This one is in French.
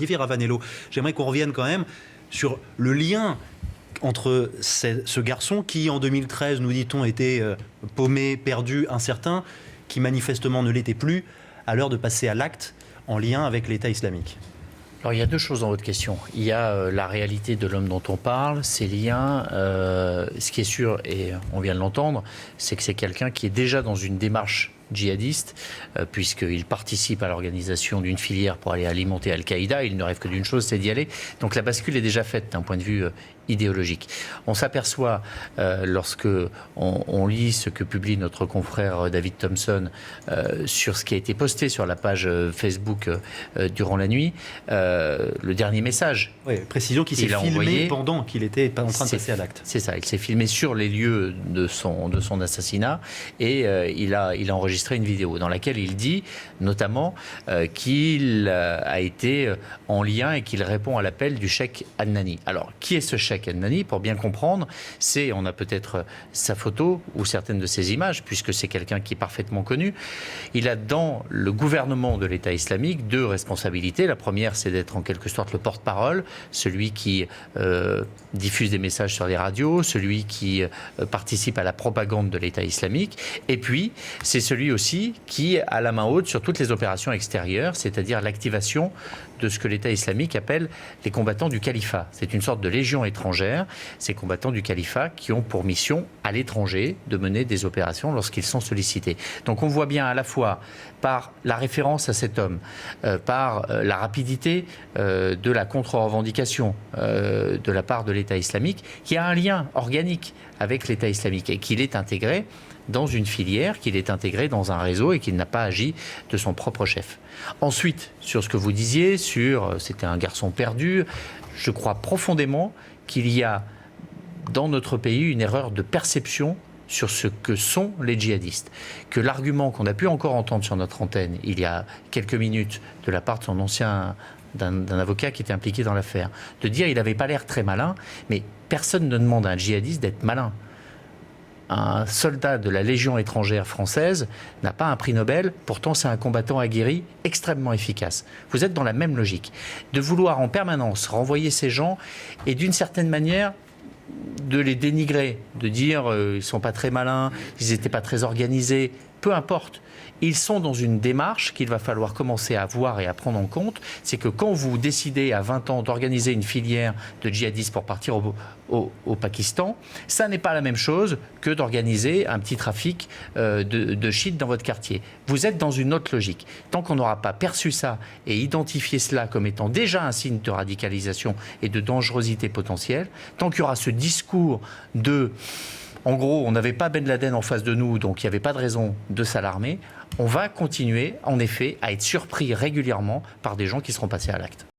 Olivier Ravanello, j'aimerais qu'on revienne quand même sur le lien entre ce garçon qui, en 2013, nous dit-on, était paumé, perdu, incertain, qui manifestement ne l'était plus, à l'heure de passer à l'acte en lien avec l'État islamique. Alors, il y a deux choses dans votre question. Il y a la réalité de l'homme dont on parle, ses liens. Ce qui est sûr, et on vient de l'entendre, c'est que c'est quelqu'un qui est déjà dans une démarche djihadiste, puisqu'il participe à l'organisation d'une filière pour aller alimenter Al-Qaïda. Il ne rêve que d'une chose, c'est d'y aller. Donc la bascule est déjà faite d'un point de vue idéologique. On s'aperçoit, lorsque on lit ce que publie notre confrère David Thompson sur ce qui a été posté sur la page Facebook durant la nuit, le dernier message. Oui, précision qu'il s'est filmé envoyé, pendant qu'il était en train de passer à l'acte. C'est ça, il s'est filmé sur les lieux de son assassinat et il a enregistré une vidéo dans laquelle il dit notamment qu'il a été en lien et qu'il répond à l'appel du cheikh Adnani. Alors, qui est ce cheikh Adnani? Pour bien comprendre, on a peut-être sa photo ou certaines de ses images, puisque c'est quelqu'un qui est parfaitement connu. Il a dans le gouvernement de l'État islamique deux responsabilités. La première, c'est d'être en quelque sorte le porte-parole, celui qui diffuse des messages sur les radios, celui qui participe à la propagande de l'État islamique. Et puis, c'est celui aussi qui a la main haute sur toutes les opérations extérieures, c'est-à-dire l'activation de ce que l'État islamique appelle les combattants du califat. C'est une sorte de légion étrangère, ces combattants du califat qui ont pour mission à l'étranger de mener des opérations lorsqu'ils sont sollicités. Donc on voit bien à la fois par la référence à cet homme, par la rapidité de la contre-revendication de la part de l'État islamique, qui a un lien organique avec l'État islamique et qu'il est intégré dans une filière, qu'il est intégré dans un réseau et qu'il n'a pas agi de son propre chef. Ensuite, sur ce que vous disiez, c'était un garçon perdu, je crois profondément qu'il y a dans notre pays une erreur de perception sur ce que sont les djihadistes. Que l'argument qu'on a pu encore entendre sur notre antenne il y a quelques minutes de la part de son d'un avocat qui était impliqué dans l'affaire, de dire il n'avait pas l'air très malin, mais personne ne demande à un djihadiste d'être malin. Un soldat de la Légion étrangère française n'a pas un prix Nobel, pourtant c'est un combattant aguerri extrêmement efficace. Vous êtes dans la même logique, de vouloir en permanence renvoyer ces gens et d'une certaine manière de les dénigrer, de dire ils ne sont pas très malins, ils n'étaient pas très organisés, peu importe. Ils sont dans une démarche qu'il va falloir commencer à voir et à prendre en compte. C'est que quand vous décidez à 20 ans d'organiser une filière de djihadistes pour partir au Pakistan, ça n'est pas la même chose que d'organiser un petit trafic de shit dans votre quartier. Vous êtes dans une autre logique. Tant qu'on n'aura pas perçu ça et identifié cela comme étant déjà un signe de radicalisation et de dangerosité potentielle, tant qu'il y aura ce discours de... En gros, on n'avait pas Ben Laden en face de nous, donc il n'y avait pas de raison de s'alarmer. On va continuer, en effet, à être surpris régulièrement par des gens qui seront passés à l'acte.